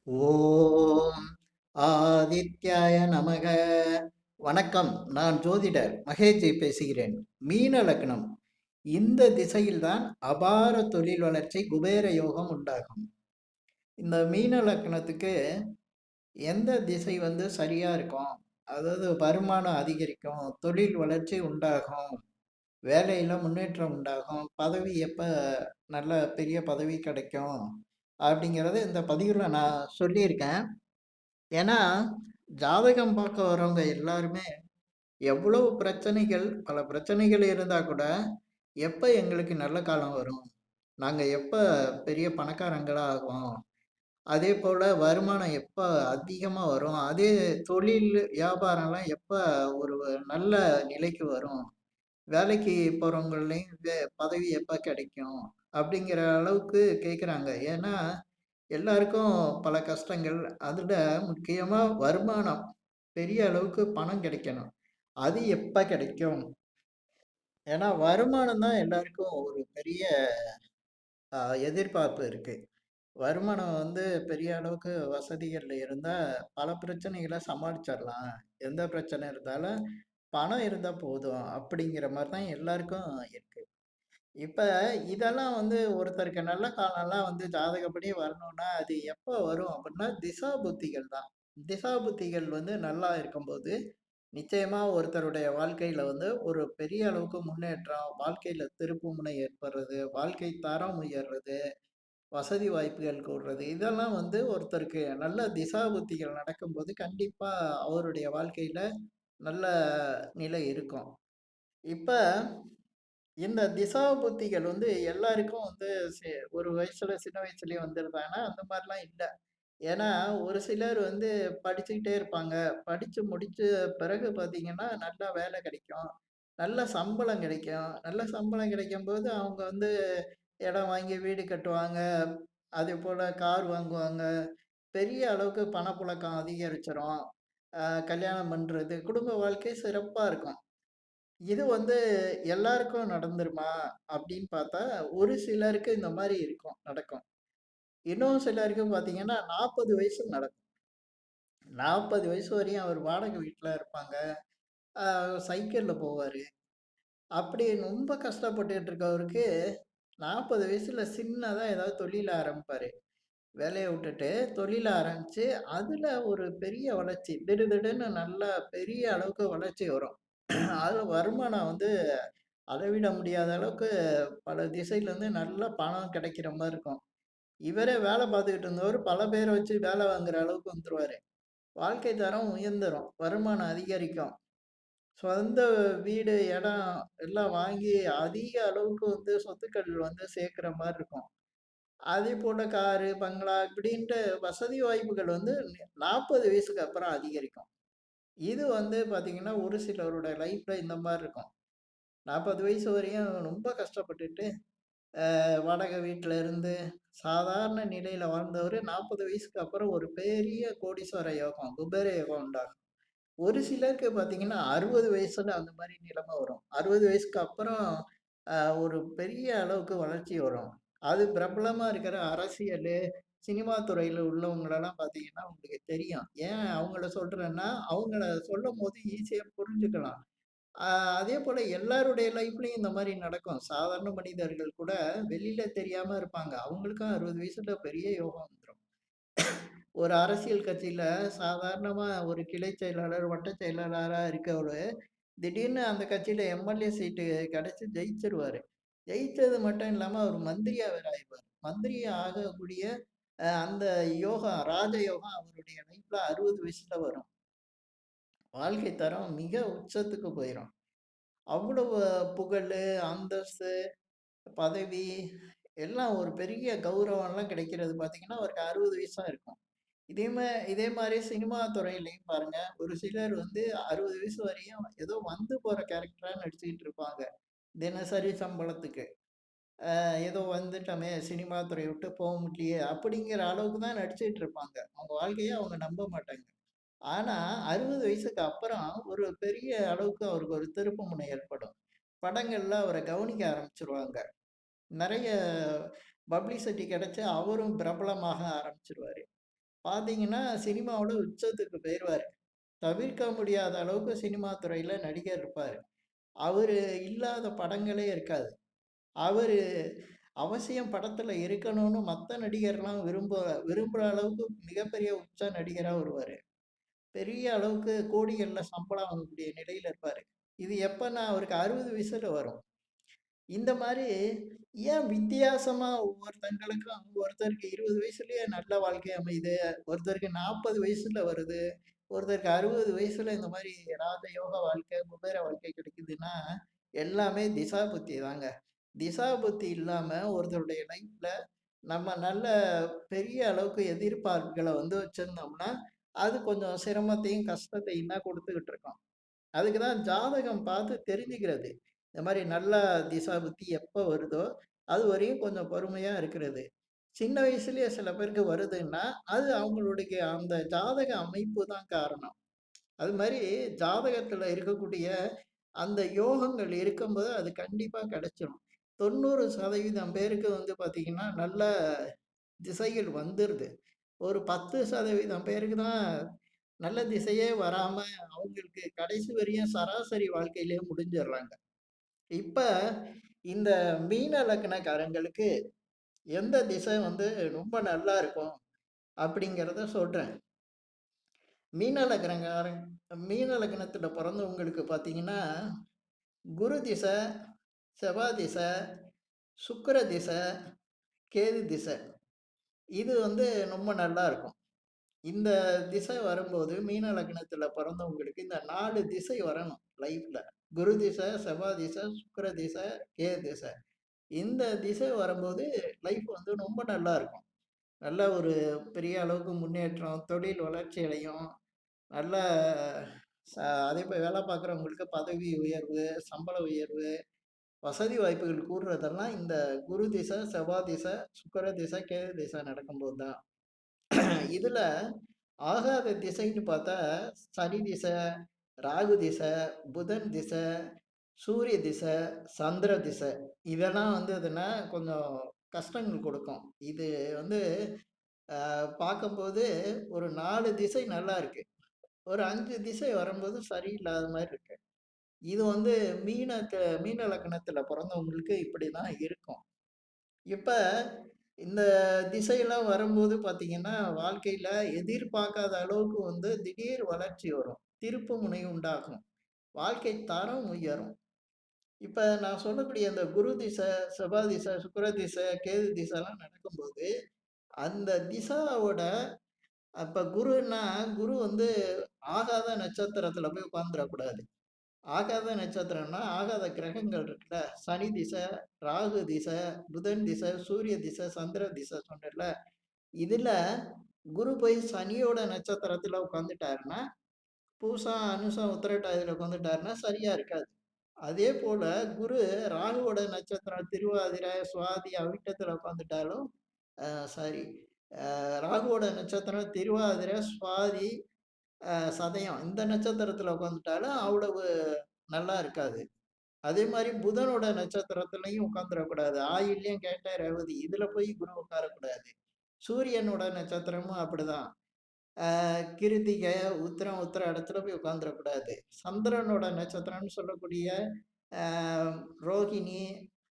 ஓம் ஆதித்யாய நமக. வணக்கம். நான் ஜோதிடர் மகேஜி பேசுகிறேன். மீன லக்னம். இந்த திசையில்தான் அபார தொழில் வளர்ச்சி குபேர யோகம் உண்டாகும். இந்த மீன லக்னத்துக்கு எந்த திசை சரியா இருக்கும், அதாவது வருமானம் அதிகரிக்கும், தொழில் வளர்ச்சி உண்டாகும், வேலையில முன்னேற்றம் உண்டாகும், பதவி எப்ப நல்ல பெரிய பதவி கிடைக்கும் அப்படிங்கிறத இந்த பதிவில் நான் சொல்லியிருக்கேன். ஏன்னா, ஜாதகம் பார்க்க வரவங்க எல்லாருமே எவ்வளவு பிரச்சனைகள், பல பிரச்சனைகள் இருந்தா கூட, எப்ப எங்களுக்கு நல்ல காலம் வரும்? நாங்க எப்ப பெரிய பணக்காரங்களா ஆகுவோம்? அதேபோல வருமானம் எப்ப அதிகமா வரும்? அதே தொழில், வியாபாரம்லாம் எப்ப ஒரு நல்ல நிலைக்கு வரும்? வேலைக்கு போறவங்களையும் பதவி எப்ப கிடைக்கும்? அப்படிங்கிற அளவுக்கு கேட்குறாங்க. ஏன்னா, எல்லாருக்கும் பல கஷ்டங்கள். அதுல முக்கியமா வருமானம். பெரிய அளவுக்கு பணம் கிடைக்கணும். அது எப்ப கிடைக்கும்? ஏன்னா வருமானம் தான் எல்லாருக்கும் ஒரு பெரிய எதிர்பார்ப்பு இருக்கு. வருமானம் பெரிய அளவுக்கு வசதிகள் இருந்தா, பல பிரச்சனைகள சமாளிச்சிடலாம். எந்த பிரச்சனை இருந்தாலும் பணம் இருந்தா போதும். அப்படிங்கிற மாரி தான் எல்லாருக்கும் இருக்கு. இப்ப இதெல்லாம் ஒருத்தருக்கு நல்ல காலம்லாம் ஜாதகப்படி வரணும்னா, அது எப்ப வரும் அப்டின்னா, திசா புத்திகள் தான். திசா புத்திகள் நல்லா இருக்கும்போது, நிச்சயமா ஒருத்தருடைய வாழ்க்கையில ஒரு பெரிய அளவுக்கு முன்னேற்றம், வாழ்க்கையில திருப்புமுனை ஏற்படுறது, வாழ்க்கை தரம் உயர்றது, வசதி வாய்ப்புகள் கூடுறது, இதெல்லாம் ஒருத்தருக்கு நல்ல திசா புத்திகள் நடக்கும்போது, கண்டிப்பா அவருடைய வாழ்க்கையில நல்ல நிலை இருக்கும். இப்ப இந்த திசா புத்திகள் எல்லாருக்கும் ஒரு வயசுல சின்ன வயசுலயே வந்துருதான்னா, அந்த மாரிலாம் இல்ல. ஏன்னா, ஒரு சிலர் படிச்சுக்கிட்டே இருப்பாங்க. படிச்சு முடிச்ச பிறகு பார்த்தீங்கன்னா, நல்லா வேலை கிடைக்கும். நல்ல சம்பளம் கிடைக்கும். நல்ல சம்பளம் கிடைக்கும்போது, அவங்க இடம் வாங்கி வீடு கட்டுவாங்க. அதேபோல கார் வாங்குவாங்க. பெரிய அளவுக்கு பணப்புழக்கம் அதிகரிச்சுரும். அ கல்யாணம் பண்றது, குடும்ப வாழ்க்கை சிறப்பா இருக்கும். இது எல்லாருக்கும் நடந்துருமா? அப்படின்னு பார்த்தா, ஒரு சிலருக்கு இந்த மாரி இருக்கும், நடக்கும். இன்னும் சிலருக்கு பார்த்தீங்கன்னா, 40 வயசு நடக்கும். 40 வயசு வரையும் அவர் வாடகை வீட்ல இருப்பாங்க. அ சைக்கிள்ல போவாரு. அப்படி ரொம்ப கஷ்டப்பட்டுட்டு இருக்கவருக்கு, 40 வயசுல சின்னதா ஏதாவது தொழில் ஆரம்பிப்பாரு. வேலைய விட்டுட்டு தொழில ஆரம்பிச்சு, அதுல ஒரு பெரிய வளர்ச்சி, திடுதிடுன்னு நல்லா பெரிய அளவுக்கு வளர்ச்சி வரும். அதுல வருமானம் அளவிட முடியாத அளவுக்கு பல திசையிலேருந்து நல்ல பணம் கிடைக்கிற மாரி இருக்கும். இவரே வேலை பார்த்துக்கிட்டு இருந்தவரு, பல பேர வச்சு வேலை வாங்குற அளவுக்கு வந்துருவாரு. வாழ்க்கை தரம் உயர்ந்துரும். வருமானம் அதிகரிக்கும். சொந்த வீடு, இடம் எல்லாம் வாங்கி அதிக அளவுக்கு சொத்துக்கள் சேர்க்கிற மாரி இருக்கும். அதேபோல காரு, பங்களா இப்படின்ட்டு வசதி வாய்ப்புகள் 40 வயசுக்கு அப்புறம் அதிகரிக்கும். இது பார்த்தீங்கன்னா, ஒரு சிலரோட லைஃப்ல இந்த மாரி இருக்கும். 40 வயசு வரையும் ரொம்ப கஷ்டப்பட்டுட்டு வாடகை வீட்ல இருந்து சாதாரண நிலையில வாழ்ந்தவரு 40 வயசுக்கு அப்புறம் ஒரு பெரிய கோடீஸ்வர யோகம், குபேர யோகம் உண்டாகும். ஒரு சிலருக்கு பார்த்தீங்கன்னா, 60 வயசுல அந்த மாரி நிலைமை வரும். 60 வயசுக்கு அப்புறம் அ ஒரு பெரிய அளவுக்கு வளர்ச்சி வரும். அது பிரபலமா இருக்கிற அரசியலு, சினிமா துறையில உள்ளவங்களலாம் பார்த்தீங்கன்னா, உங்களுக்கு தெரியும். ஏன் அவங்கள சொல்றேன்னா, அவங்கள சொல்லும்போது ஈஸியா புரிஞ்சுக்கலாம். ஆ அதேபோல எல்லாருடைய லைஃப்லயும் இந்த மாரி நடக்கும். சாதாரண மனிதர்கள் கூட வெளியில தெரியாம இருப்பாங்க. அவங்களுக்கும் 60 வயசுல பெரிய யோகம் வந்துரும். ஒரு அரசியல் கட்சியில சாதாரணமா ஒரு கிளை செயலாளர், வட்ட செயலாளரா இருக்கவரு, திடீர்னு அந்த கட்சியில எம்எல்ஏ சீட்டு கிடைச்சு ஜெயிச்சுருவாரு. ஜெயிச்சது மட்டும் இல்லாம அவர் மந்திரியா வேற ஆயிருவாரு. மந்திரி ஆகக்கூடிய அந்த யோகம், ராஜயோகம் அவருடைய லைஃப்ல 60 வயசுல வரும். வாழ்க்கை தரம் மிக உச்சத்துக்கு போயிரும். அவ்வளவு புகழு, அந்தஸ்து, பதவி எல்லாம் ஒரு பெரிய கௌரவம்லாம் கிடைக்கிறது பார்த்தீங்கன்னா, அவருக்கு 60 வயசு தான் இருக்கும். இதே மாரி சினிமா துறையிலயும் பாருங்க, ஒரு சிலர் 60 வயசு வரையும் ஏதோ வந்து போற கேரக்டரா நடிச்சுக்கிட்டு இருப்பாங்க. தினசரி சம்பளத்துக்கு. ஏதோ வந்துட்டோமே, சினிமா துறைய விட்டு போ முடியலையே அப்படிங்கிற அளவுக்கு தான் நடிச்சுட்டு இருப்பாங்க. அவங்க வாழ்க்கைய அவங்க நம்ப மாட்டாங்க. ஆனா 60 வயசுக்கு அப்புறம் ஒரு பெரிய அளவுக்கு அவருக்கு ஒரு திருப்புமுனை ஏற்படும். படங்கள்ல அவர கவனிக்க ஆரம்பிச்சுருவாங்க. நெறைய பப்ளிசிட்டி கிடைச்சு அவரும் பிரபலமாக ஆரம்பிச்சுருவாரு. பார்த்தீங்கன்னா, சினிமாவோட உச்சத்துக்கு போயிருவாரு. தவிர்க்க முடியாத அளவுக்கு சினிமா துறையில நடிகர் இருப்பாரு. அவரு இல்லாத படங்களே இருக்காது. அவரு அவசியம் படத்துல இருக்கணும்னு மத்த நடிகர்லாம் விரும்புற அளவுக்கு மிகப்பெரிய உச்ச நடிகரா வருவாரு. பெரிய அளவுக்கு கோடிகள்ல சம்பளம் வாங்கக்கூடிய நிலையில இருப்பாரு. இது எப்பன்னா அவருக்கு 60 வயசுல வரும். இந்த மாரி ஏன் வித்தியாசமா ஒவ்வொருத்தங்களுக்கும் ஒருத்தருக்கு 20 வயசுலயே நல்ல வாழ்க்கை அமையுது. ஒருத்தருக்கு 40 வயசுல வருது. ஒருத்தருக்கு 60 வயசுல இந்த மாரி ராஜயோக வாழ்க்கை, குபேர வாழ்க்கை கிடைக்குதுன்னா, எல்லாமே திசா புத்தி தாங்க. திசா புத்தி இல்லாம ஒருத்தருடைய லைஃப்ல நம்ம நல்ல பெரிய அளவுக்கு எதிர்பார்ப்புகள வச்சிருந்தோம்னா, அது கொஞ்சம் சிரமத்தையும், கஷ்டத்தையும் தான் குடுத்துக்கிட்டு இருக்கும். அதுக்கு தான் ஜாதகம் பார்த்து தெரிஞ்சுக்கிறது. இந்த மாரி நல்ல திசா புத்தி எப்ப வருதோ, அதுவரையும் கொஞ்சம் பொறுமையா இருக்கிறது. சின்ன வயசுலயே சில பேருக்கு வருதுன்னா, அது அவங்களுடைய அந்த ஜாதக அமைப்பு தான் காரணம். அது மாரி ஜாதகத்துல இருக்கக்கூடிய அந்த யோகங்கள் இருக்கும்போது அது கண்டிப்பா கிடைச்சிரும். 90% பேருக்கு பார்த்தீங்கன்னா, நல்ல திசைகள் வந்துருது. ஒரு 10% பேருக்கு தான் நல்ல திசையே வராம, அவங்களுக்கு கடைசி வரையும் சராசரி வாழ்க்கையிலேயே முடிஞ்சிடுறாங்க. இப்ப இந்த மீன லக்னக்காரங்களுக்கு எந்த திசை ரொம்ப நல்லா இருக்கும் அப்படிங்கிறத சொல்றேன். மீன லக்னக்காரன் மீன லக்னத்துல பொறந்தவங்களுக்கு பார்த்தீங்கன்னா, குரு திசை, செவ்வாய் திசை, சுக்கிர திசை, கேது திசை. இது ரொம்ப நல்லா இருக்கும். இந்த திசை வரும்போது மீன லக்னத்துல பொறந்தவங்களுக்கு இந்த 4 திசை வரணும் லைஃப்ல. குரு திசை, செவ்வாய் திசை, சுக்கிர திசை, கேது திசை. இந்த திசை வரும்போது லைஃப் ரொம்ப நல்லா இருக்கும். நல்ல ஒரு பெரிய அளவுக்கு முன்னேற்றம், தொழில் வளர்ச்சி அடையும். நல்ல ச அதேபோல வேலை பார்க்குறவங்களுக்கு பதவி உயர்வு, சம்பள உயர்வு, வசதி வாய்ப்புகள் கூடுறதெல்லாம் இந்த குரு திசை, செவ்வாய் திசை, சுக்கிர திசை, கேது திசை நடக்கும்போது தான். இதுல ஆகாத திசைன்னு பார்த்தா, சனி திசை, ராகு திசை, புதன் திசை, சூரிய திசை, சந்திர திசை. இதெல்லாம் வந்ததுன்னா கொஞ்சம் கஷ்டங்கள் கொடுக்கும். இது வந்து பார்க்கும்போது ஒரு 4 திசை நல்லா இருக்கு. ஒரு 5 திசை வரும்போது சரியில்லாத மாரி இருக்கு. இது மீன லக்னத்துல பொறந்தவங்களுக்கு இப்படிதான் இருக்கும். இப்ப இந்த திசையெல்லாம் வரும்போது பார்த்தீங்கன்னா, வாழ்க்கையில எதிர்பார்க்காத அளவுக்கு திடீர் வளர்ச்சி வரும். திருப்பு முனை உண்டாகும். வாழ்க்கை தரம் உயரும். இப்ப நான் சொல்லக்கூடிய அந்த குரு திசை, செவ்வாய் திசை, சுக்கிர திசை, கேது திசைலாம் நடக்கும்போது, அந்த திசாவோட அப்ப குருன்னா, குரு ஆகாத நட்சத்திரத்துல போய் உட்கார்ந்துறக்கூடாது. ஆகாத நட்சத்திரம்னா, ஆகாத கிரகங்கள் இருக்குல்ல, சனி திசை, ராகு திசை, புதன் திசை, சூரிய திசை, சந்திர திசை சொன்னேன்ல. இதுல குரு போய் சனியோட நட்சத்திரத்துல உட்காந்துட்டாருன்னா, பூசம், அனுசம், உத்திரட்டாதியில உட்காந்துட்டாருன்னா சரியா இருக்காது. அதே போல குரு ராகுவோட நட்சத்திரம் திருவாதிரை, சுவாதி, அவிட்டத்துல உட்காந்துட்டாலும் சாரி ராகுவோட நட்சத்திரம் திருவாதிரை, சுவாதி, சதயம் இந்த நட்சத்திரத்துல உட்காந்துட்டாலும் அவ்வளவு நல்லா இருக்காது. அதே மாரி புதனோட நட்சத்திரத்திலயும் உட்காந்துறக்கூடாது. ஆயில்யம், கேட்டை, ரேவதி இதுல போய் குரு உட்காரக்கூடாது. சூரியனோட நட்சத்திரமும் அப்படிதான். கிருத்திகை, உத்திரம், உத்திர இடத்துல போய் உட்காந்துறக்கூடாது. சந்திரனோட நட்சத்திரம்னு சொல்லக்கூடிய அ ரோகிணி,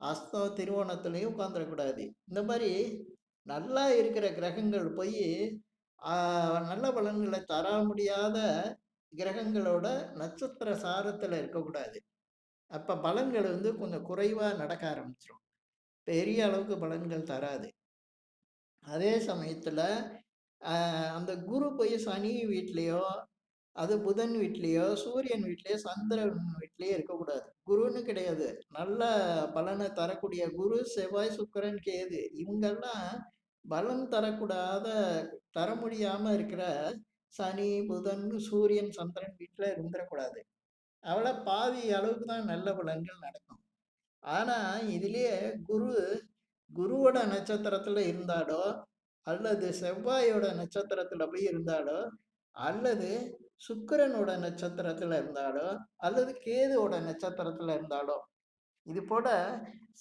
அஸ்தம், திருவோணத்திலயும் உட்காந்துறக்கூடாது. இந்த மாரி நல்லா இருக்கிற கிரகங்கள் போயி, ஆ நல்ல பலன்கள தர முடியாத கிரகங்களோட நட்சத்திர சாரத்துல இருக்கக்கூடாது. அப்ப பலன்கள் கொஞ்சம் குறைவா நடக்க ஆரம்பிச்சுரும். பெரிய அளவுக்கு பலன்கள் தராது. அதே சமயத்துல, அ அந்த குரு போய் சனி வீட்லயோ, அது புதன் வீட்லயோ, சூரியன் வீட்லயோ, சந்திரன் வீட்லயோ இருக்கக்கூடாது. குருன்னு கிடையாது. நல்ல பலன தரக்கூடிய குரு, செவ்வாய், சுக்கிரன், கேது இவங்கெல்லாம் பலன் தர முடியாம இருக்கிற சனி, புதன், சூரியன், சந்திரன் வீட்ல இருந்துறக்கூடாது. அவள பாதி அளவுக்கு தான் நல்ல பலன்கள் நடக்கும். ஆனா, இதிலேயே குரு குருவோட நட்சத்திரத்துல இருந்தாலோ, அல்லது செவ்வாயோட நட்சத்திரத்துல போய் இருந்தாலோ, அல்லது சுக்கிரனோட நட்சத்திரத்துல இருந்தாலோ, அல்லது கேதுவோட நட்சத்திரத்துல இருந்தாலோ, இது போல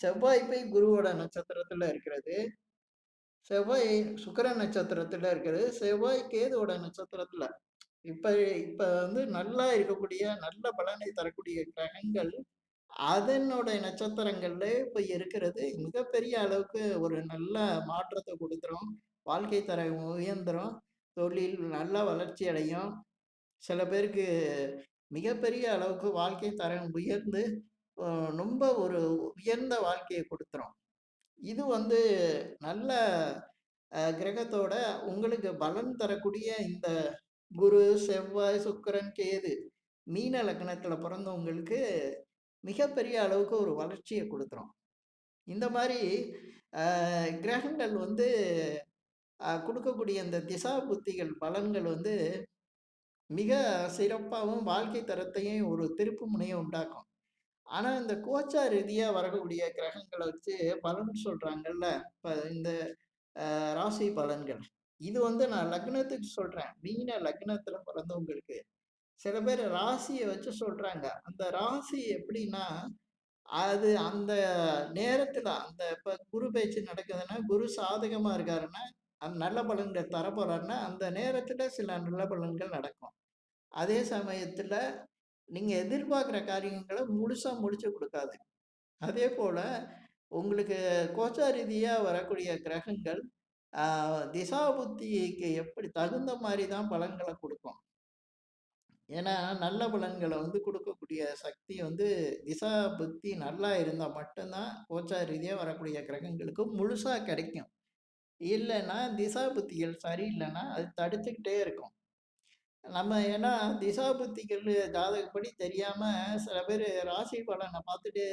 செவ்வாய் போய் குருவோட நட்சத்திரத்துல இருக்கிறது, செவ்வாய் சுக்கிர நட்சத்திரத்துல இருக்குது. செவ்வாய் கேதுவோட நட்சத்திரத்துல. இப்ப இப்ப வந்து நல்லா இருக்கக்கூடிய, நல்ல பலனை தரக்கூடிய கிரகங்கள், அதனுடைய நட்சத்திரங்கள்ல இப்ப இருக்கிறது மிகப்பெரிய அளவுக்கு ஒரு நல்ல மாற்றத்த குடுத்துரும். வாழ்க்கை தரம் உயர்ந்துரும். தொழில் நல்ல வளர்ச்சி அடையும். சில பேருக்கு மிகப்பெரிய அளவுக்கு வாழ்க்கை தரம் உயர்ந்து, அ ரொம்ப ஒரு உயர்ந்த வாழ்க்கைய குடுத்துரும். இது வந்து நல்ல கிரகத்தோட உங்களுக்கு பலன் தரக்கூடிய இந்த குரு, செவ்வாய், சுக்கிரன், கேது மீன லக்னத்துல பொறந்தவங்களுக்கு மிகப்பெரிய அளவுக்கு ஒரு வளர்ச்சிய குடுத்துரும். இந்த மாரி அ கிரகங்கள் வந்து குடுக்கக்கூடிய இந்த திசா புத்திகள் பலன்கள் வந்து மிக சிறப்பாவும் வாழ்க்கை தரத்தையும் ஒரு திருப்பு முனைய உண்டாக்கும். ஆனா, இந்த கோச்சார் ரீதியா வரக்கூடிய கிரகங்கள வச்சு பலன் சொல்றாங்கல்ல, இப்ப இந்த ராசி பலன்கள். இது வந்து நான் லக்னத்துக்கு சொல்றேன். மீன லக்னத்துல பிறந்தவங்களுக்கு. சில பேர் ராசிய வச்சு சொல்றாங்க. அந்த ராசி எப்படின்னா, அது அந்த நேரத்துல அந்த இப்ப குரு பெயர்ச்சி நடக்குதுன்னா, குரு சாதகமா இருக்காருன்னா, நல்ல பலன்கள் தரப்போறாருன்னா, அந்த நேரத்துல சில நல்ல பலன்கள் நடக்கும். அதே சமயத்துல நீங்க எதிர்பார்க்கிற காரியங்கள முழுசா முடிச்சு குடுக்காது. அதேபோல உங்களுக்கு கோச்சார் ரீதியா வரக்கூடிய கிரகங்கள், ஆ திசா புத்திக்கு எப்படி தகுந்த மாரி தான் பலன்கள குடுக்கும். ஏன்னா, நல்ல பலன்கள வந்து குடுக்கக்கூடிய சக்தி வந்து திசா புத்தி நல்லா இருந்தா மட்டும் தான் கோச்சார் ரீதியா வரக்கூடிய கிரகங்களுக்கு முழுசா கிடைக்கும். இல்லன்னா, திசா புத்திகள் சரியில்லன்னா, அது தடுத்துக்கிட்டே இருக்கும். நம்ம ஏன்னா திசா புத்திகள் ஜாதகப்படி தெரியாம சில பேர் ராசி பலனை பார்த்துட்டு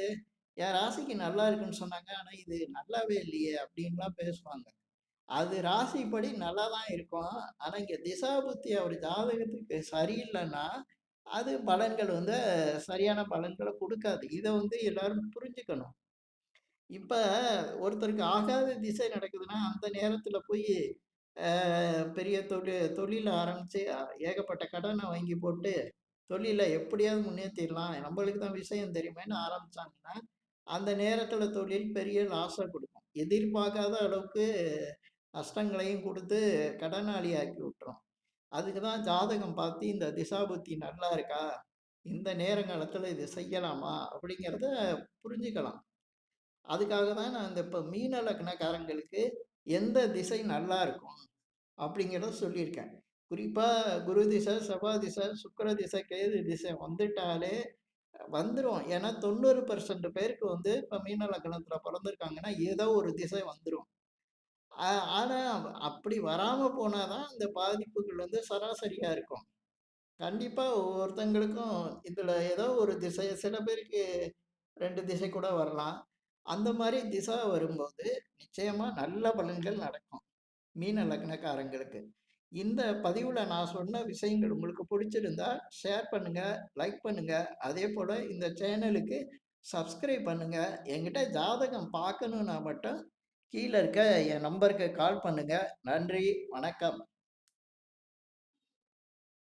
என் ராசிக்கு நல்லா இருக்குன்னு சொன்னாங்க. ஆனா இது நல்லாவே இல்லையே அப்படின்லாம் பேசுவாங்க. அது ராசிப்படி நல்லா தான் இருக்கும். ஆனா இங்க திசா புத்தி அவர் ஜாதகத்துக்கு சரியில்லைன்னா, அது பலன்கள் வந்து சரியான பலன்கள குடுக்காது. இத வந்து எல்லாரும் புரிஞ்சுக்கணும். இப்ப ஒருத்தருக்கு ஆகாத திசை நடக்குதுன்னா, அந்த நேரத்துல போயி அ பெரிய தொழில ஆரம்பிச்சு ஏகப்பட்ட கடன வாங்கி போட்டு, தொழில எப்படியாவது முன்னேத்திரலாம். நம்மளுக்கு தான் விஷயம் தெரியுமேன்னு ஆரம்பிச்சாங்கன்னா, அந்த நேரத்துல தொழில் பெரிய லாஸ குடுக்கும். எதிர்பார்க்காத அளவுக்கு நஷ்டங்களையும் குடுத்து கடனாளி ஆக்கி விட்டுரும். அதுக்கு தான் ஜாதகம் பார்த்து இந்த திசாபுத்தி நல்லா இருக்கா? இந்த நேரங்காலத்துல இது செய்யலாமா? அப்படிங்கிறத புரிஞ்சுக்கலாம். அதுக்காக தான் நான் இந்த இப்ப மீன லக்னக்காரங்களுக்கு எந்த திசை நல்லா இருக்கும் அப்படிங்கிறத சொல்லியிருக்கேன். குறிப்பா குரு திசை, செவ்வாய் திசை, சுக்கிர திசை, கேது திசை வந்துட்டாலே வந்துரும். ஏன்னா 90% பேருக்கு வந்து இப்ப மீன லக்னத்துல பொறந்திருக்காங்கன்னா, ஏதோ ஒரு திசை வந்துரும். ஆ ஆனா அப்படி வராம போனா தான் இந்த பாதிப்புகள் வந்து சராசரியா இருக்கும். கண்டிப்பா ஒவ்வொருத்தங்களுக்கும் இதுல ஏதோ ஒரு திசை சில பேருக்கு 2 திசை கூட வரலாம். அந்த மாரி திசா வரும்போது, நிச்சயமா நல்ல பலன்கள் நடக்கும். மீன லக்னக்காரங்களுக்கு. இந்த பதிவுல நான் சொன்ன விஷயங்கள் உங்களுக்கு பிடிச்சிருந்தா, ஷேர் பண்ணுங்க, லைக் பண்ணுங்க. அதேபோல இந்த சேனலுக்கு சப்ஸ்கிரைப் பண்ணுங்க. என்கிட்ட ஜாதகம் பார்க்கணும்னா மட்டும், கீழ இருக்க என் நம்பருக்கு கால் பண்ணுங்க. நன்றி, வணக்கம்.